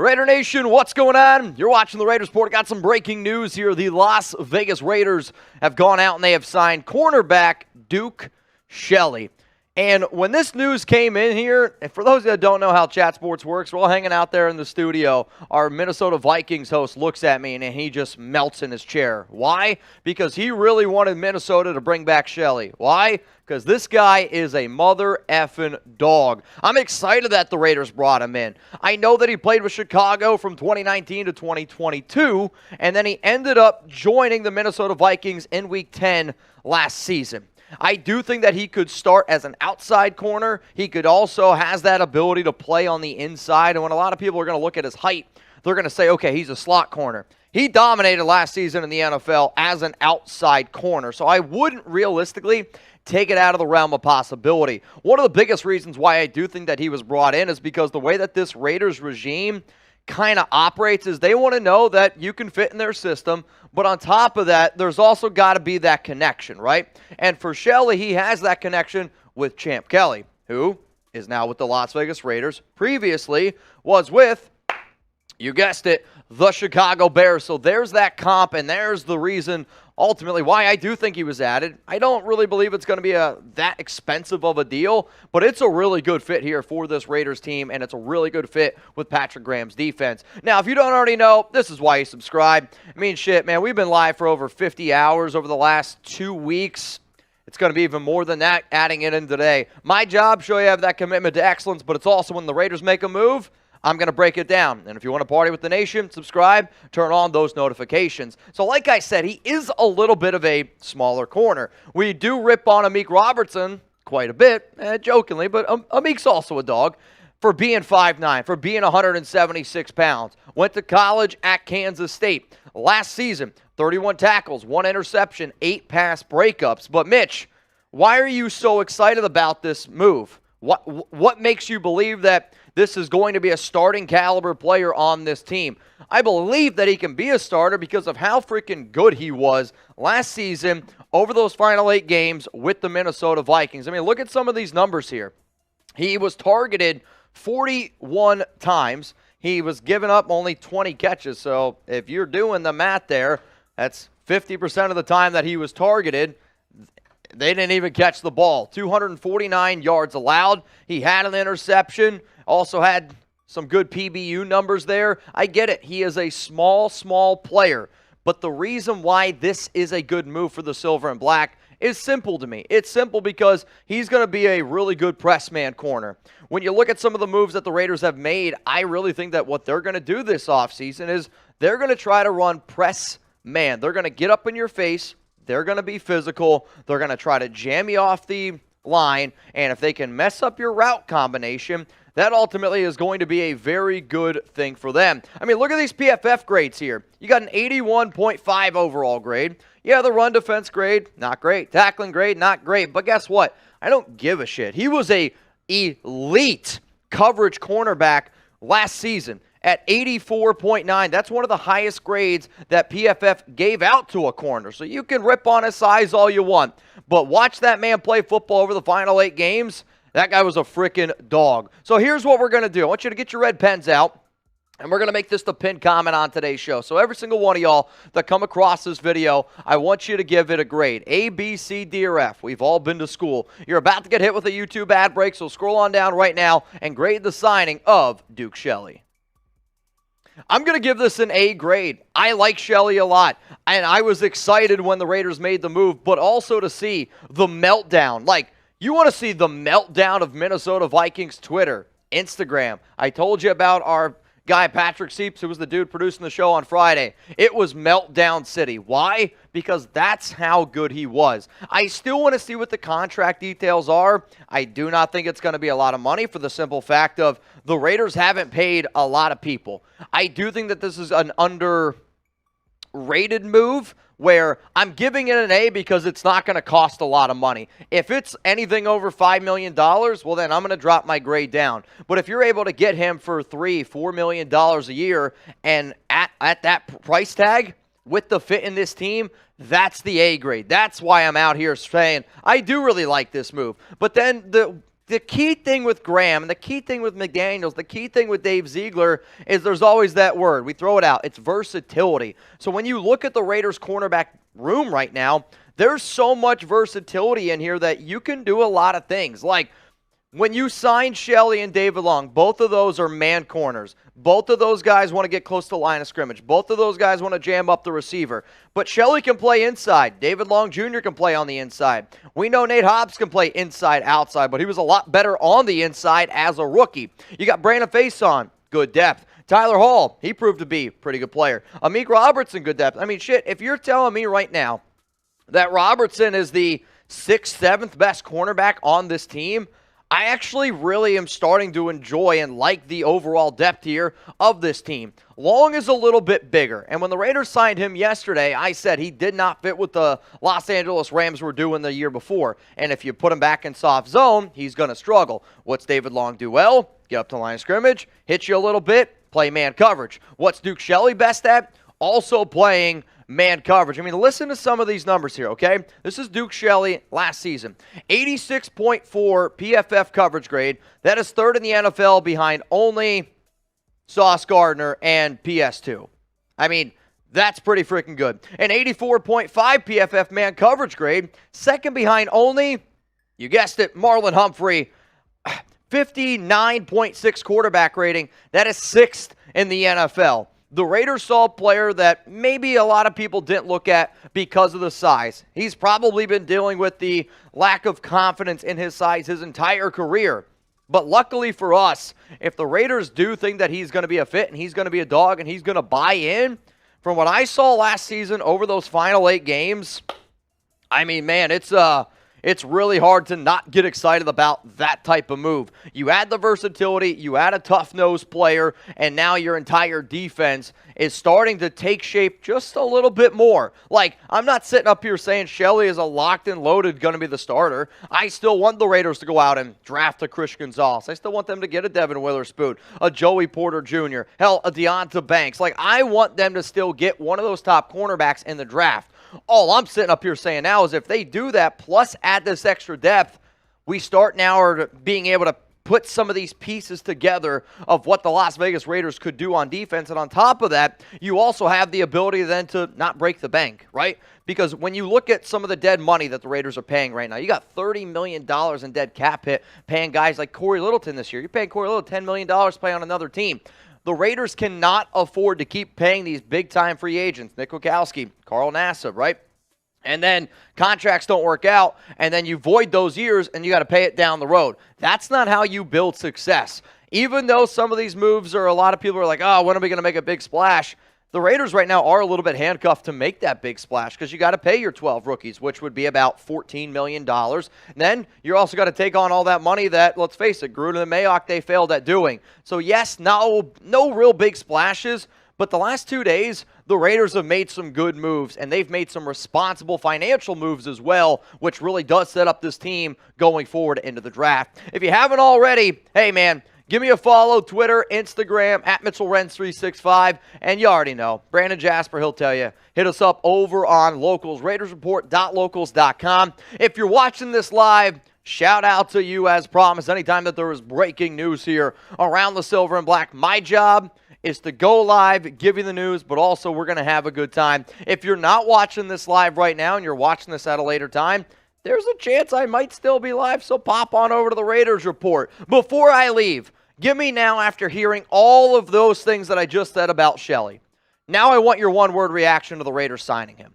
Raider Nation, what's going on? You're watching the Raiders Report. Got some breaking news here. The Las Vegas Raiders have gone out and they have signed cornerback Duke Shelley. And when this news came in here, and for those that don't know how chat sports works, we're all hanging out there in the studio. Our Minnesota Vikings host looks at me and he just melts in his chair. Why? Because he really wanted Minnesota to bring back Shelley. Why? Because this guy is a mother effing dog. I'm excited that the Raiders brought him in. I know that he played with Chicago from 2019 to 2022, and then he ended up joining the Minnesota Vikings in Week 10 last season. I do think that he could start as an outside corner. He could also has that ability to play on the inside. And when a lot of people are going to look at his height, they're going to say, okay, he's a slot corner. He dominated last season in the NFL as an outside corner. So I wouldn't realistically take it out of the realm of possibility. One of the biggest reasons why I do think that he was brought in is because the way that this Raiders regime kind of operates is they want to know that you can fit in their system, but on top of that, there's also got to be that connection, right? And for Shelley, he has that connection with Champ Kelly, who is now with the Las Vegas Raiders, previously was with, you guessed it, the Chicago Bears. So there's that comp, and there's the reason ultimately why I do think he was added. I don't really believe it's going to be that expensive of a deal, but it's a really good fit here for this Raiders team, and it's a really good fit with Patrick Graham's defense. Now, if you don't already know, this is why you subscribe. I mean, shit, man, we've been live for over 50 hours over the last 2 weeks. It's going to be even more than that, adding it in today. My job, show you have that commitment to excellence, but it's also when the Raiders make a move, I'm going to break it down. And if you want to party with the nation, subscribe, turn on those notifications. So like I said, he is a little bit of a smaller corner. We do rip on Amik Robertson quite a bit, jokingly, but Amik's also a dog, for being 5'9", for being 176 pounds. Went to college at Kansas State. Last season, 31 tackles, 1 interception, 8 pass breakups. But Mitch, why are you so excited about this move? What makes you believe that this is going to be a starting caliber player on this team? I believe that he can be a starter because of how freaking good he was last season over those final 8 games with the Minnesota Vikings. I mean, look at some of these numbers here. He was targeted 41 times. He was giving up only 20 catches. So if you're doing the math there, that's 50% of the time that he was targeted. They didn't even catch the ball. 249 yards allowed. He had an interception. Also had some good PBU numbers there. I get it. He is a small player. But the reason why this is a good move for the Silver and Black is simple to me. It's simple because he's going to be a really good press man corner. When you look at some of the moves that the Raiders have made, I really think that what they're going to do this offseason is they're going to try to run press man. They're going to get up in your face. They're going to be physical. They're going to try to jam you off the line. And if they can mess up your route combination, that ultimately is going to be a very good thing for them. I mean, look at these PFF grades here. You got an 81.5 overall grade. Yeah, the run defense grade, not great. Tackling grade, not great. But guess what? I don't give a shit. He was a elite coverage cornerback last season at 84.9. That's one of the highest grades that PFF gave out to a corner. So you can rip on his size all you want. But watch that man play football over the final 8 games. That guy was a freaking dog. So here's what we're going to do. I want you to get your red pens out, and we're going to make this the pinned comment on today's show. So every single one of y'all that come across this video, I want you to give it a grade. A, B, C, D, or F. We've all been to school. You're about to get hit with a YouTube ad break, so scroll on down right now and grade the signing of Duke Shelley. I'm going to give this an A grade. I like Shelley a lot, and I was excited when the Raiders made the move, but also to see the meltdown. Like, you want to see the meltdown of Minnesota Vikings Twitter, Instagram. I told you about our guy Patrick Seeps, who was the dude producing the show on Friday. It was meltdown city. Why? Because that's how good he was. I still want to see what the contract details are. I do not think it's going to be a lot of money for the simple fact of the Raiders haven't paid a lot of people. I do think that this is an underrated move where I'm giving it an A because it's not going to cost a lot of money. If it's anything over $5 million, well, then I'm going to drop my grade down. But if you're able to get him for $3-4 million a year and at that price tag with the fit in this team, that's the A grade. That's why I'm out here saying I do really like this move. But then the key thing with Graham and the key thing with McDaniels, the key thing with Dave Ziegler is there's always that word. We throw it out. It's versatility. So when you look at the Raiders cornerback room right now, there's so much versatility in here that you can do a lot of things. Like when you sign Shelley and David Long, both of those are man corners. Both of those guys want to get close to the line of scrimmage. Both of those guys want to jam up the receiver. But Shelley can play inside. David Long Jr. can play on the inside. We know Nate Hobbs can play inside, outside, but he was a lot better on the inside as a rookie. You got Brandon Faison, good depth. Tyler Hall, he proved to be a pretty good player. Amik Robertson, good depth. I mean, shit, if you're telling me right now that Robertson is the 6th, 7th best cornerback on this team, I actually really am starting to enjoy and like the overall depth here of this team. Long is a little bit bigger, and when the Raiders signed him yesterday, I said he did not fit what the Los Angeles Rams were doing the year before, and if you put him back in soft zone, he's going to struggle. What's David Long do well? Get up to the line of scrimmage, hit you a little bit, play man coverage. What's Duke Shelley best at? Also playing man coverage. I mean, listen to some of these numbers here, okay? This is Duke Shelley last season. 86.4 PFF coverage grade. That is 3rd in the NFL behind only Sauce Gardner and PS2. I mean, that's pretty freaking good. An 84.5 PFF man coverage grade. 2nd behind only, you guessed it, Marlon Humphrey. 59.6 quarterback rating. That is 6th in the NFL. The Raiders saw a player that maybe a lot of people didn't look at because of the size. He's probably been dealing with the lack of confidence in his size his entire career. But luckily for us, if the Raiders do think that he's going to be a fit and he's going to be a dog and he's going to buy in, from what I saw last season over those final 8 games, I mean, man, it's really hard to not get excited about that type of move. You add the versatility, you add a tough-nosed player, and now your entire defense is starting to take shape just a little bit more. Like, I'm not sitting up here saying Shelley is a locked and loaded going to be the starter. I still want the Raiders to go out and draft a Chris Gonzalez. I still want them to get a Devin Witherspoon, a Joey Porter Jr., hell, a Deonta Banks. Like, I want them to still get one of those top cornerbacks in the draft. All I'm sitting up here saying now is if they do that, plus add this extra depth, we start now being able to put some of these pieces together of what the Las Vegas Raiders could do on defense. And on top of that, you also have the ability then to not break the bank, right? Because when you look at some of the dead money that the Raiders are paying right now, you got $30 million in dead cap hit paying guys like Corey Littleton this year. You're paying Corey Littleton $10 million to play on another team. The Raiders cannot afford to keep paying these big-time free agents, Nick Wachowski, Carl Nassib, right? And then contracts don't work out, and then you void those years, and you got to pay it down the road. That's not how you build success. Even though some of these moves are, a lot of people are like, oh, when are we going to make a big splash? The Raiders right now are a little bit handcuffed to make that big splash because you got to pay your 12 rookies, which would be about $14 million. And then you're also got to take on all that money that, let's face it, Gruden and Mayock, they failed at doing. So yes, no real big splashes, but the last 2 days, the Raiders have made some good moves, and they've made some responsible financial moves as well, which really does set up this team going forward into the draft. If you haven't already, hey man, give me a follow, Twitter, Instagram, at Mitchell Renz 365, and you already know, Brandon Jasper, he'll tell you, hit us up over on Locals, RaidersReport.locals.com. If you're watching this live, shout out to you as promised. Anytime that there is breaking news here around the silver and black, my job is to go live, give you the news, but also we're going to have a good time. If you're not watching this live right now and you're watching this at a later time, there's a chance I might still be live, so pop on over to the Raiders Report. Before I leave, give me now, after hearing all of those things that I just said about Shelley, now I want your one-word reaction to the Raiders signing him.